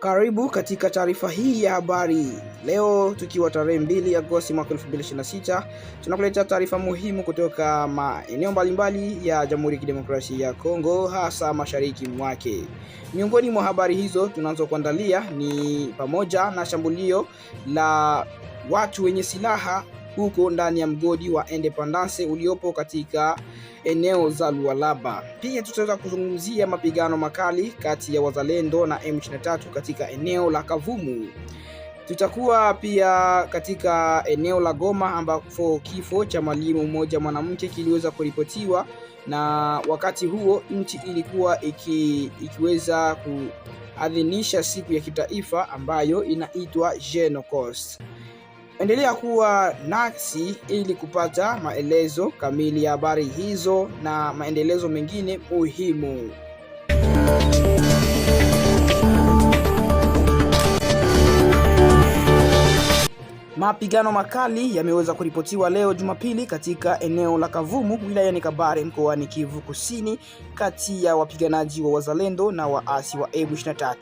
Karibu katika taarifa hii ya habari. Leo tukiwa tarehe 2 Agosti mwaka 2026, tunakuletea taarifa muhimu kutoka maeneo mbalimbali ya Jamhuri ya Kidemokrasia ya Kongo, hasa mashariki mwake. Miongoni mwa habari hizo tunazokuandalia ni pamoja na shambulio la watu wenye silaha huko ndani ya mgodi wa Independence uliopo katika eneo za Lualaba. Pia tutaweza kuzungumzia mapigano makali kati ya wazalendo na M23 katika eneo la Kavumu. Tutakuwa pia katika eneo la Goma ambapo kifo cha mwalimu mmoja mwanamke kiliweza kuripotiwa, na wakati huo nchi ilikuwa ikiweza kuadhimisha siku ya kitaifa ambayo inaitwa Genocost. Endelea kuwa nasi ili kupata maelezo kamili ya habari hizo na maendelezo mengine muhimu. Mapigano makali yameweza kuripotiwa leo Jumapili katika eneo la Kavumu wilayani Kabare mkoani Kivu Kusini, kati ya wapiganaji wa wazalendo na waasi wa M23.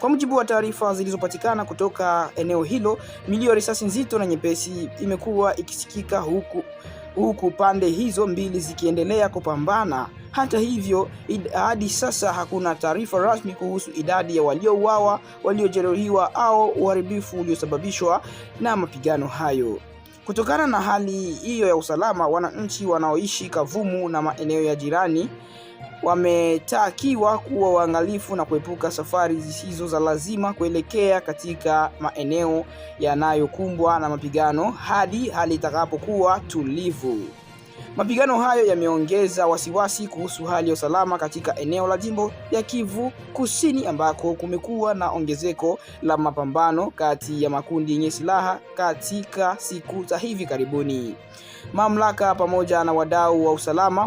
Kwa mujibu wa taarifa zilizopatikana kutoka eneo hilo, milio ya risasi nzito na nyepesi imekuwa ikisikika huku pande hizo mbili zikiendelea kupambana. Hata hivyo, hadi sasa hakuna taarifa rasmi kuhusu idadi ya waliouawa, waliojeruhiwa au uharibifu uliosababishwa na mapigano hayo. Kutokana na hali hiyo ya usalama, wananchi wanaoishi Kavumu na maeneo ya jirani wametakiwa kuwa waangalifu na kuepuka safari zisizo za lazima kuelekea katika maeneo yanayokumbwa na mapigano hadi hali itakapokuwa tulivu. Mapigano hayo yameongeza wasiwasi kuhusu hali ya usalama katika eneo la jimbo ya Kivu Kusini ambako kumekuwa na ongezeko la mapambano kati ya makundi yenye silaha katika siku za hivi karibuni. Mamlaka pamoja na wadau wa usalama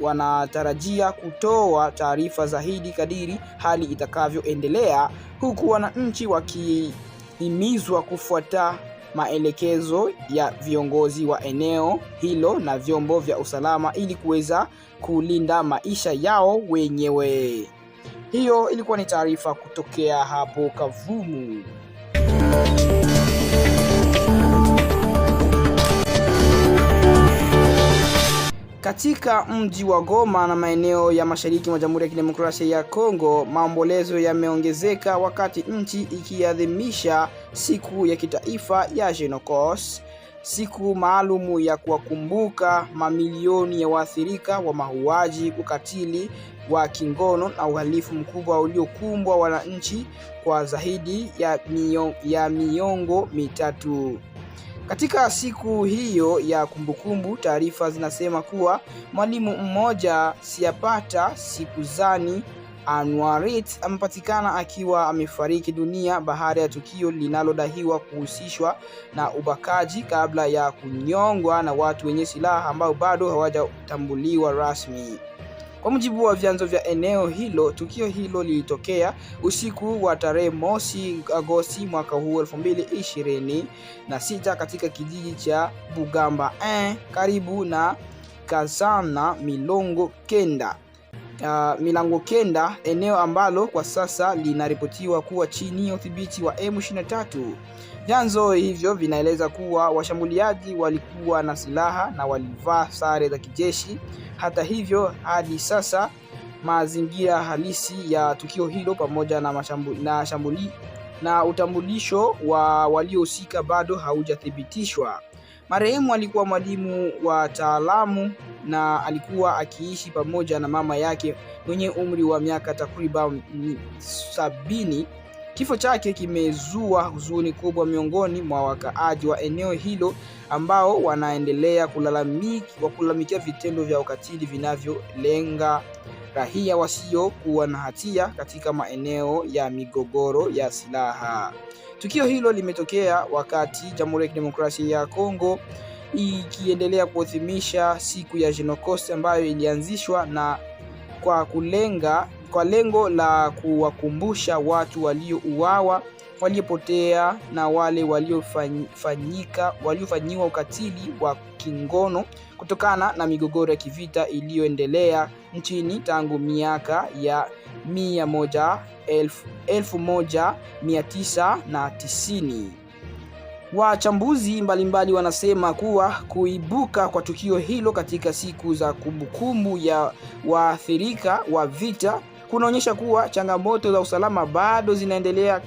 wanatarajia kutoa taarifa zaidi kadiri hali itakavyoendelea, huku wananchi wakihimizwa kufuata maelekezo ya viongozi wa eneo hilo na vyombo vya usalama ili kuweza kulinda maisha yao wenyewe. Hiyo ilikuwa ni taarifa kutokea hapo Kavumu. Katika mji wa Goma na maeneo ya mashariki mwa Jamhuri ya Kidemokrasia ya Kongo, maombolezo yameongezeka wakati nchi ikiadhimisha siku ya kitaifa ya Genocost, siku maalumu ya kuwakumbuka mamilioni ya waathirika wa mauaji, ukatili wa kingono na uhalifu mkubwa uliokumbwa wananchi kwa zaidi ya miongo mitatu. Katika siku hiyo ya kumbukumbu, taarifa zinasema kuwa mwalimu mmoja Siapata Sikuzani Anwarit amepatikana akiwa amefariki dunia baada ya tukio linalodaiwa kuhusishwa na ubakaji kabla ya kunyongwa na watu wenye silaha ambao bado hawajatambuliwa rasmi. Kwa mujibu wa vyanzo vya eneo hilo, tukio hilo lilitokea usiku wa tarehe 1 Agosti mwaka huu 2026 katika kijiji cha Bugamba karibu na Kazana Milango Kenda, eneo ambalo kwa sasa linaripotiwa kuwa chini ya udhibiti wa M23. Vyanzo hivyo vinaeleza kuwa washambuliaji walikuwa na silaha na walivaa sare za kijeshi. Hata hivyo, hadi sasa mazingira halisi ya tukio hilo pamoja na utambulisho wa waliohusika bado haujathibitishwa. Marehemu alikuwa mwalimu wa taalamu na alikuwa akiishi pamoja na mama yake mwenye umri wa miaka takriban 70. Kifo chake kimezua huzuni kubwa miongoni mwa wakaaji wa eneo hilo ambao wanaendelea kulalamikia vitendo vya ukatili vinavyolenga raia wasiokuwa na hatia katika maeneo ya migogoro ya silaha. Tukio hilo limetokea wakati Jamhuri ya Kidemokrasia ya Kongo ikiendelea kuadhimisha siku ya Genocost ambayo ilianzishwa na kwa lengo la kuwakumbusha watu waliouawa waliopotea na wale waliofanyiwa ukatili wa kingono kutokana na migogoro ya kivita iliyoendelea nchini tangu miaka ya 1990. Wachambuzi mbalimbali wanasema kuwa kuibuka kwa tukio hilo katika siku za kumbukumbu ya waathirika wa vita kunaonyesha kuwa changamoto za usalama bado zinaendelea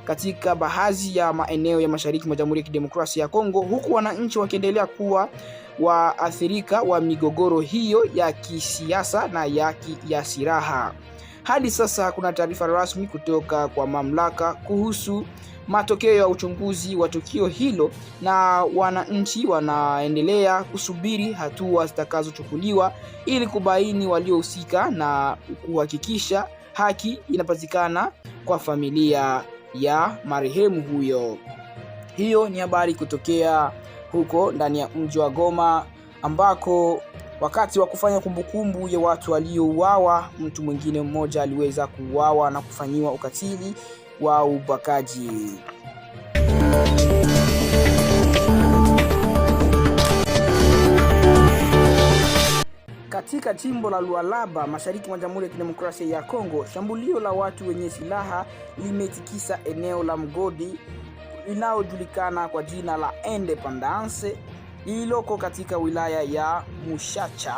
katika baadhi ya maeneo ya mashariki mwa Jamhuri ya Kidemokrasia ya Kongo, huku wananchi wakiendelea kuwa waathirika wa migogoro hiyo ya kisiasa na ya silaha. Hadi sasa hakuna taarifa rasmi kutoka kwa mamlaka kuhusu matokeo ya uchunguzi wa tukio hilo, na wananchi wanaendelea kusubiri hatua zitakazochukuliwa ili kubaini waliohusika na kuhakikisha haki inapatikana kwa familia ya marehemu huyo. Hiyo ni habari kutokea huko ndani ya mji wa Goma, ambako wakati wa kufanya kumbukumbu ya watu waliouawa, mtu mwingine mmoja aliweza kuuawa na kufanyiwa ukatili wa ubakaji. Katika jimbo la Lualaba, mashariki mwa Jamhuri ya Kidemokrasia ya Kongo, shambulio la watu wenye silaha limetikisa eneo la mgodi linalojulikana kwa jina la Independence lililoko katika wilaya ya Mushacha.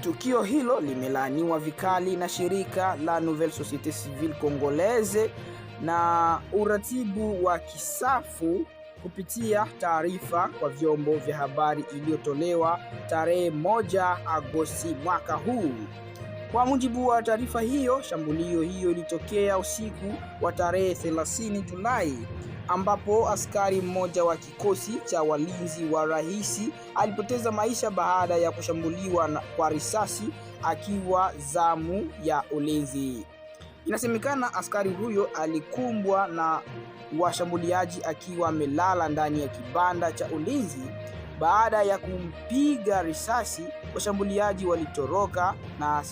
Tukio hilo limelaaniwa vikali na shirika la Nouvelle Société Civile Congolaise na uratibu wa kisafu kupitia taarifa kwa vyombo vya habari iliyotolewa tarehe 1 Agosti mwaka huu. Kwa mujibu wa taarifa hiyo, shambulio hiyo ilitokea usiku wa tarehe 30 Julai, ambapo askari mmoja wa kikosi cha walinzi wa rais alipoteza maisha baada ya kushambuliwa kwa risasi akiwa zamu ya ulinzi. Inasemekana askari huyo alikumbwa na washambuliaji akiwa amelala ndani ya kibanda cha ulinzi. Baada ya kumpiga risasi, washambuliaji walitoroka na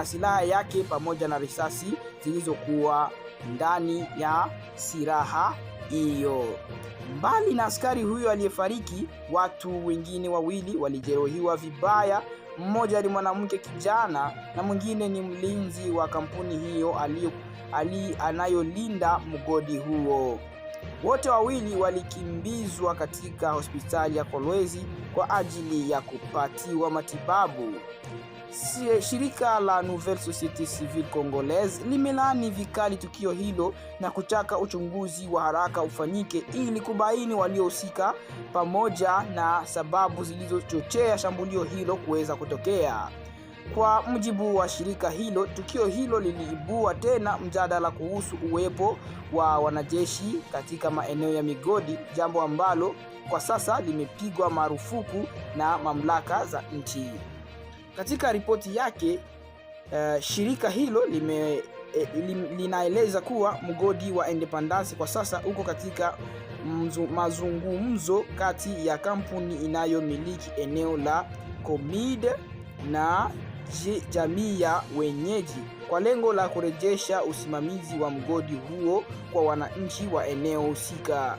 silaha yake pamoja na risasi zilizokuwa ndani ya silaha hiyo. Mbali na askari huyo aliyefariki, watu wengine wawili walijeruhiwa vibaya. Mmoja ni mwanamke kijana na mwingine ni mlinzi wa kampuni hiyo anayolinda mgodi huo. Wote wawili walikimbizwa katika hospitali ya Kolwezi kwa ajili ya kupatiwa matibabu. Shirika la Nouvelle Société Civile Congolaise limelaani vikali tukio hilo na kutaka uchunguzi wa haraka ufanyike ili kubaini waliohusika pamoja na sababu zilizochochea shambulio hilo kuweza kutokea. Kwa mujibu wa shirika hilo, tukio hilo liliibua tena mjadala kuhusu uwepo wa wanajeshi katika maeneo ya migodi, jambo ambalo kwa sasa limepigwa marufuku na mamlaka za nchi. Katika ripoti yake, shirika hilo linaeleza kuwa mgodi wa Independence kwa sasa uko katika mazungumzo kati ya kampuni inayomiliki eneo la Comide na jamii ya wenyeji kwa lengo la kurejesha usimamizi wa mgodi huo kwa wananchi wa eneo husika.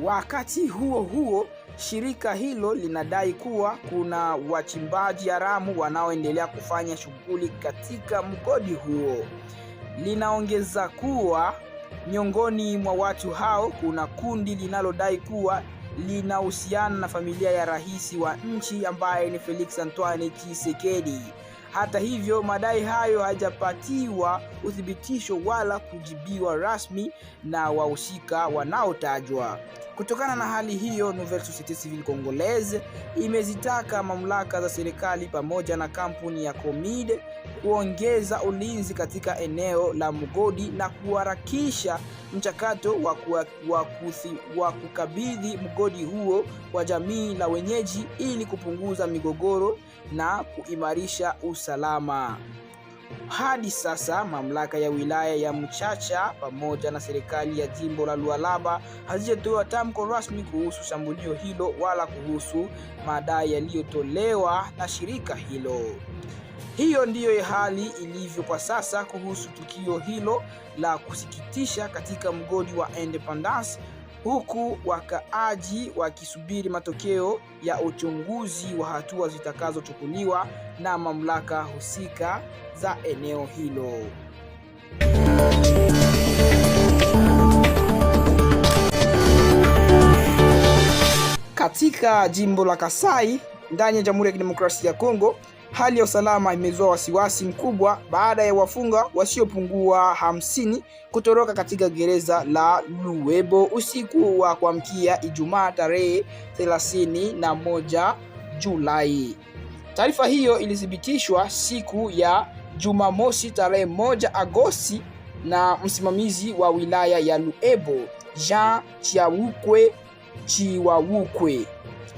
Wakati huo huo, shirika hilo linadai kuwa kuna wachimbaji haramu wanaoendelea kufanya shughuli katika mgodi huo. Linaongeza kuwa miongoni mwa watu hao kuna kundi linalodai kuwa linahusiana na familia ya rais wa nchi ambaye ni Felix Antoine Tshisekedi. Hata hivyo, madai hayo hajapatiwa uthibitisho wala kujibiwa rasmi na wahusika wanaotajwa. Kutokana na hali hiyo, Nouvelle Société Civile Congolaise imezitaka mamlaka za serikali pamoja na kampuni ya Comide kuongeza ulinzi katika eneo la mgodi na kuharakisha mchakato wa kukabidhi mgodi huo kwa jamii la wenyeji ili kupunguza migogoro na kuimarisha usalama. Hadi sasa mamlaka ya wilaya ya Muchacha pamoja na serikali ya jimbo la Lualaba hazijatoa tamko rasmi kuhusu shambulio hilo wala kuhusu madai yaliyotolewa na shirika hilo. Hiyo ndiyo hali ilivyo kwa sasa kuhusu tukio hilo la kusikitisha katika mgodi wa Independence, huku wakaaji wakisubiri matokeo ya uchunguzi wa hatua zitakazochukuliwa na mamlaka husika za eneo hilo. Katika jimbo la Kasai ndani ya Jamhuri ya Kidemokrasia ya Kongo, hali ya usalama imezua wasiwasi mkubwa baada ya wafungwa wasiopungua 50 kutoroka katika gereza la Luebo usiku wa kuamkia Ijumaa tarehe 31 Julai. Taarifa hiyo ilithibitishwa siku ya Jumamosi tarehe 1 Agosti na msimamizi wa wilaya ya Luebo, Jean Chiwawukwe,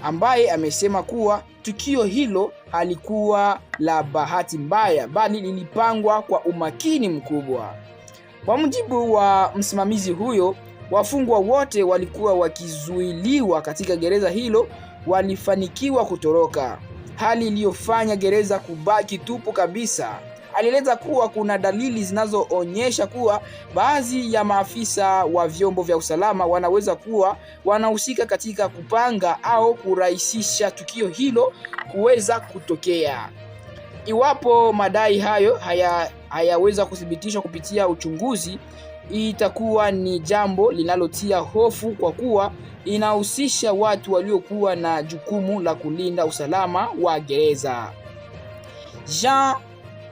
ambaye amesema kuwa tukio hilo halikuwa la bahati mbaya bali lilipangwa kwa umakini mkubwa. Kwa mujibu wa msimamizi huyo, wafungwa wote walikuwa wakizuiliwa katika gereza hilo walifanikiwa kutoroka, hali iliyofanya gereza kubaki tupu kabisa. Alieleza kuwa kuna dalili zinazoonyesha kuwa baadhi ya maafisa wa vyombo vya usalama wanaweza kuwa wanahusika katika kupanga au kurahisisha tukio hilo kuweza kutokea. Iwapo madai hayo hayaweza kuthibitishwa kupitia uchunguzi, itakuwa ni jambo linalotia hofu kwa kuwa inahusisha watu waliokuwa na jukumu la kulinda usalama wa gereza. Jean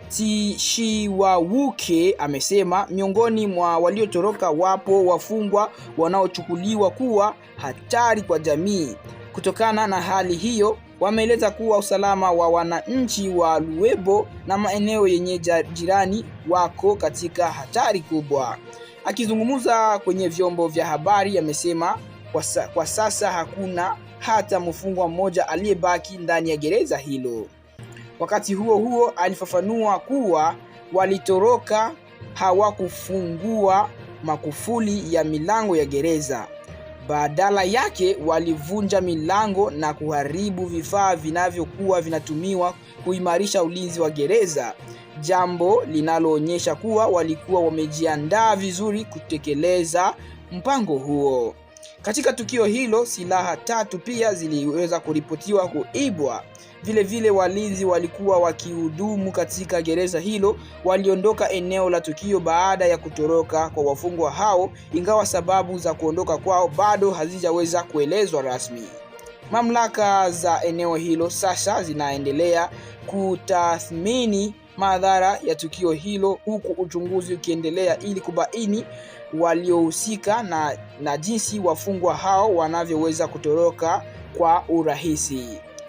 Tshiwawuke amesema miongoni mwa waliotoroka wapo wafungwa wanaochukuliwa kuwa hatari kwa jamii. Kutokana na hali hiyo, wameeleza kuwa usalama wa wananchi wa Luebo na maeneo yenye jirani wako katika hatari kubwa. Akizungumza kwenye vyombo vya habari, amesema kwa sasa hakuna hata mfungwa mmoja aliyebaki ndani ya gereza hilo. Wakati huo huo, alifafanua kuwa walitoroka hawakufungua makufuli ya milango ya gereza. Badala yake walivunja milango na kuharibu vifaa vinavyokuwa vinatumiwa kuimarisha ulinzi wa gereza, jambo linaloonyesha kuwa walikuwa wamejiandaa vizuri kutekeleza mpango huo. Katika tukio hilo, silaha 3 pia ziliweza kuripotiwa kuibwa. Vile walinzi walikuwa wakihudumu katika gereza hilo waliondoka eneo la tukio baada ya kutoroka kwa wafungwa hao, ingawa sababu za kuondoka kwao bado hazijaweza kuelezwa rasmi. Mamlaka za eneo hilo sasa zinaendelea kutathmini madhara ya tukio hilo, huku uchunguzi ukiendelea ili kubaini waliohusika na jinsi wafungwa hao wanavyoweza kutoroka kwa urahisi.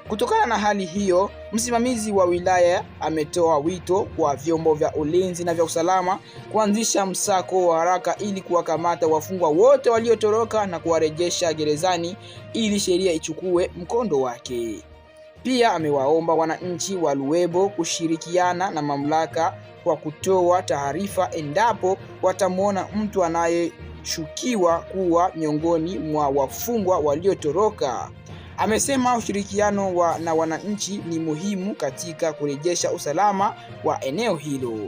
Kutokana na hali hiyo, msimamizi wa wilaya ametoa wito kwa vyombo vya ulinzi na vya usalama kuanzisha msako wa haraka ili kuwakamata wafungwa wote waliotoroka na kuwarejesha gerezani ili sheria ichukue mkondo wake. Pia amewaomba wananchi wa Luebo kushirikiana na mamlaka kwa kutoa taarifa endapo watamwona mtu anayeshukiwa kuwa miongoni mwa wafungwa waliotoroka. Amesema ushirikiano na wananchi ni muhimu katika kurejesha usalama wa eneo hilo.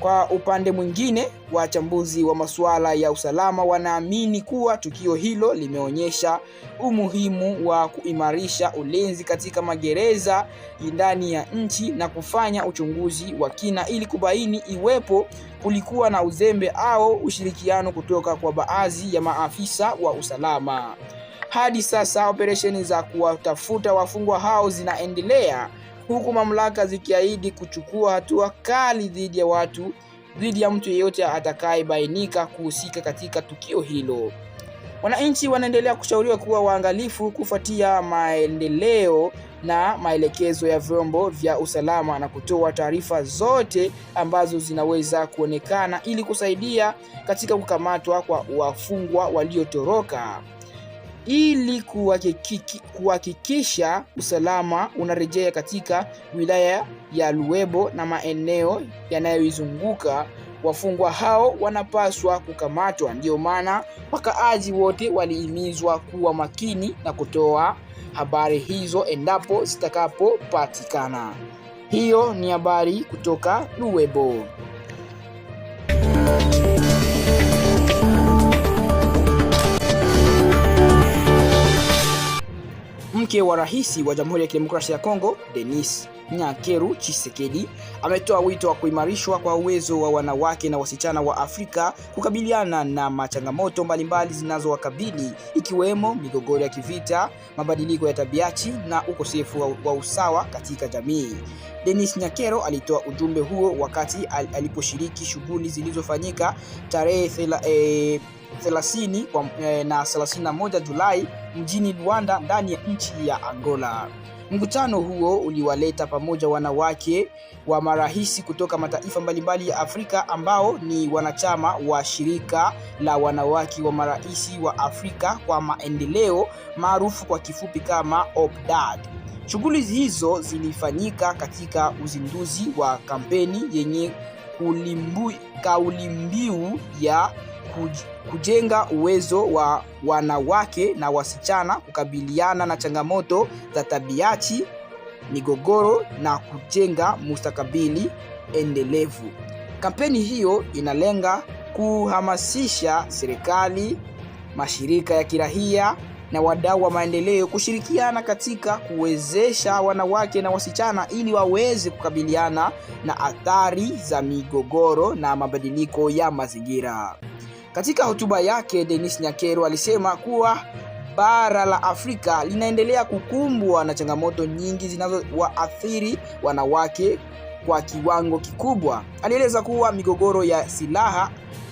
Kwa upande mwingine, wachambuzi wa masuala ya usalama wanaamini kuwa tukio hilo limeonyesha umuhimu wa kuimarisha ulinzi katika magereza ndani ya nchi na kufanya uchunguzi wa kina ili kubaini iwepo kulikuwa na uzembe au ushirikiano kutoka kwa baadhi ya maafisa wa usalama. Hadi sasa operesheni za kuwatafuta wafungwa hao zinaendelea, huku mamlaka zikiahidi kuchukua hatua kali dhidi ya mtu yeyote atakayebainika kuhusika katika tukio hilo. Wananchi wanaendelea kushauriwa kuwa waangalifu kufuatia maendeleo na maelekezo ya vyombo vya usalama na kutoa taarifa zote ambazo zinaweza kuonekana ili kusaidia katika kukamatwa kwa wafungwa waliotoroka. Ili kuhakikisha usalama unarejea katika wilaya ya Luebo na maeneo yanayoizunguka, wafungwa hao wanapaswa kukamatwa. Ndio maana wakaaji wote walihimizwa kuwa makini na kutoa habari hizo endapo zitakapopatikana. Hiyo ni habari kutoka Luwebo. Mke wa rais wa Jamhuri ya Kidemokrasia ya Kongo, Denis Nyakeru Tshisekedi, ametoa wito wa kuimarishwa kwa uwezo wa wanawake na wasichana wa Afrika kukabiliana na machangamoto mbalimbali zinazowakabili, ikiwemo migogoro ya kivita, mabadiliko ya tabianchi na ukosefu wa usawa katika jamii. Denis Nyakeru alitoa ujumbe huo wakati aliposhiriki shughuli zilizofanyika tarehe 30 na 31 Julai mjini Luanda ndani ya nchi ya Angola. Mkutano huo uliwaleta pamoja wanawake wa marais kutoka mataifa mbalimbali ya Afrika ambao ni wanachama wa shirika la wanawake wa marais wa Afrika kwa maendeleo, maarufu kwa kifupi kama OPDAD. Shughuli hizo zilifanyika katika uzinduzi wa kampeni yenye kauli mbiu ya kujenga uwezo wa wanawake na wasichana kukabiliana na changamoto za tabianchi, migogoro na kujenga mustakabali endelevu. Kampeni hiyo inalenga kuhamasisha serikali, mashirika ya kiraia na wadau wa maendeleo kushirikiana katika kuwezesha wanawake na wasichana ili waweze kukabiliana na athari za migogoro na mabadiliko ya mazingira. Katika hotuba yake, Denis Nyakeru alisema kuwa bara la Afrika linaendelea kukumbwa na changamoto nyingi zinazowaathiri wanawake kwa kiwango kikubwa. Alieleza kuwa migogoro ya silaha,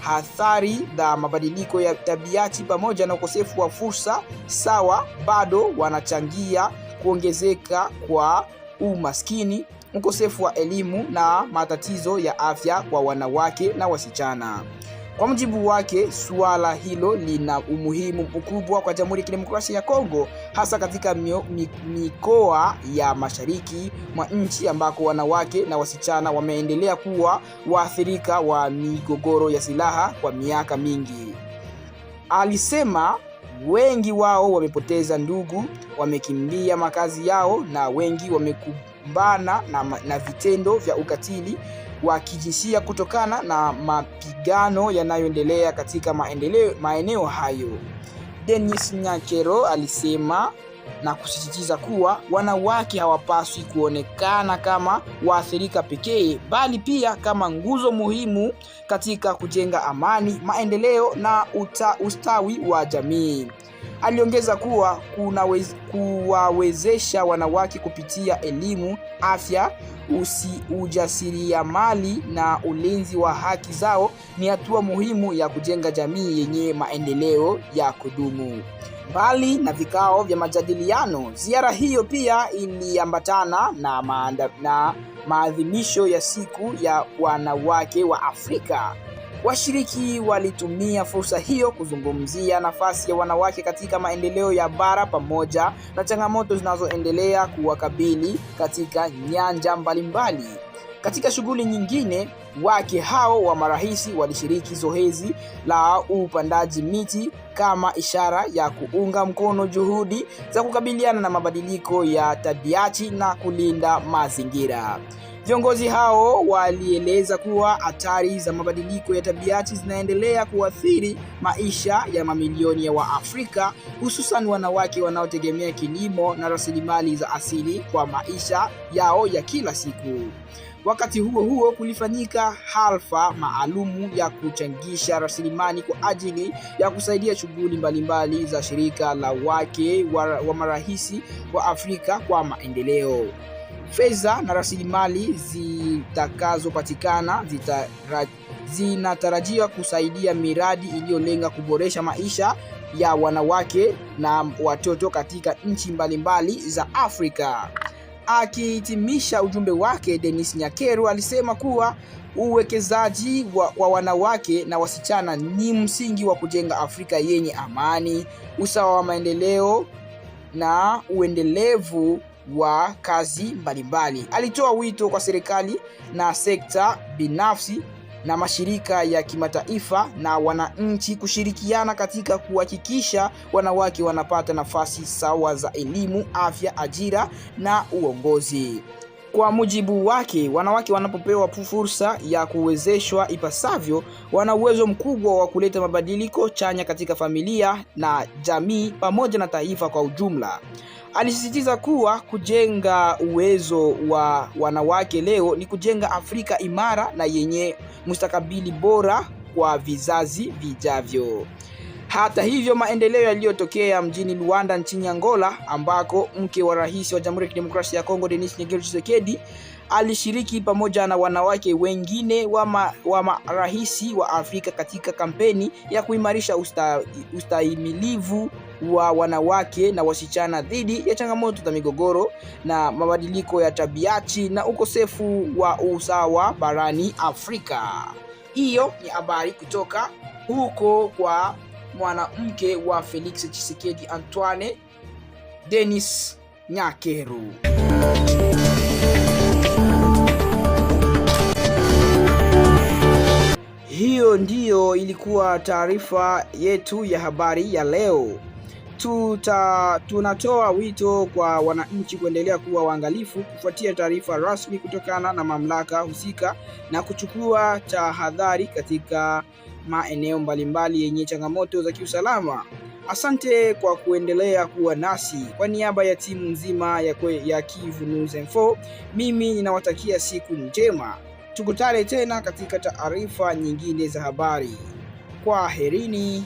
athari za mabadiliko ya tabianchi pamoja na ukosefu wa fursa sawa bado wanachangia kuongezeka kwa umaskini, ukosefu wa elimu na matatizo ya afya kwa wanawake na wasichana. Kwa mujibu wake, suala hilo lina umuhimu mkubwa kwa Jamhuri ya Kidemokrasia ya Kongo, hasa katika mikoa ya mashariki mwa nchi ambako wanawake na wasichana wameendelea kuwa waathirika wa migogoro ya silaha kwa miaka mingi. Alisema wengi wao wamepoteza ndugu, wamekimbia makazi yao na wengi wamekumbana na vitendo vya ukatili wa kijinsia kutokana na mapigano yanayoendelea katika maeneo hayo. Denis Nyakeru alisema na kusisitiza kuwa wanawake hawapaswi kuonekana kama waathirika pekee, bali pia kama nguzo muhimu katika kujenga amani, maendeleo na ustawi wa jamii. Aliongeza kuwa kuwawezesha wanawake kupitia elimu, afya, ujasiriamali na ulinzi wa haki zao ni hatua muhimu ya kujenga jamii yenye maendeleo ya kudumu. Mbali na vikao vya majadiliano, ziara hiyo pia iliambatana na maadhimisho ya siku ya wanawake wa Afrika. Washiriki walitumia fursa hiyo kuzungumzia nafasi ya wanawake katika maendeleo ya bara pamoja na changamoto zinazoendelea kuwakabili katika nyanja mbalimbali. Katika shughuli nyingine, wake hao wa marais walishiriki zoezi la upandaji miti kama ishara ya kuunga mkono juhudi za kukabiliana na mabadiliko ya tabianchi na kulinda mazingira. Viongozi hao walieleza kuwa athari za mabadiliko ya tabianchi zinaendelea kuathiri maisha ya mamilioni ya Waafrika, hususan wanawake wanaotegemea kilimo na rasilimali za asili kwa maisha yao ya kila siku. Wakati huo huo, kulifanyika hafla maalumu ya kuchangisha rasilimali kwa ajili ya kusaidia shughuli mbalimbali za shirika la wake wa marais wa Afrika kwa maendeleo. Fedha na rasilimali zitakazopatikana zinatarajiwa kusaidia miradi iliyolenga kuboresha maisha ya wanawake na watoto katika nchi mbalimbali za Afrika. Akihitimisha ujumbe wake, Denis Nyakeru alisema kuwa uwekezaji wa wanawake na wasichana ni msingi wa kujenga Afrika yenye amani, usawa wa maendeleo na uendelevu wa kazi mbalimbali. Alitoa wito kwa serikali na sekta binafsi na mashirika ya kimataifa na wananchi kushirikiana katika kuhakikisha wanawake wanapata nafasi sawa za elimu, afya, ajira na uongozi. Kwa mujibu wake, wanawake wanapopewa fursa ya kuwezeshwa ipasavyo, wana uwezo mkubwa wa kuleta mabadiliko chanya katika familia na jamii pamoja na taifa kwa ujumla. Alisisitiza kuwa kujenga uwezo wa wanawake leo ni kujenga Afrika imara na yenye mustakabali bora kwa vizazi vijavyo. Hata hivyo, maendeleo yaliyotokea mjini Luanda nchini Angola, ambako mke wa rais wa Jamhuri ya Kidemokrasia ya Kongo Denis Nyegelo Tshisekedi alishiriki pamoja na wanawake wengine wa marais wa Afrika katika kampeni ya kuimarisha ustahimilivu wa wanawake na wasichana dhidi ya changamoto za migogoro na mabadiliko ya tabiachi na ukosefu wa usawa barani Afrika. Hiyo ni habari kutoka huko kwa mwanamke wa Felix Tshisekedi Antoine, Denis Nyakero. Hiyo ndiyo ilikuwa taarifa yetu ya habari ya leo. Tunatoa wito kwa wananchi kuendelea kuwa waangalifu kufuatia taarifa rasmi kutokana na mamlaka husika na kuchukua tahadhari katika maeneo mbalimbali yenye changamoto za kiusalama. Asante kwa kuendelea kuwa nasi. Kwa niaba ya timu nzima ya Kivu News Info, mimi ninawatakia siku njema. Tukutane tena katika taarifa nyingine za habari. Kwaherini.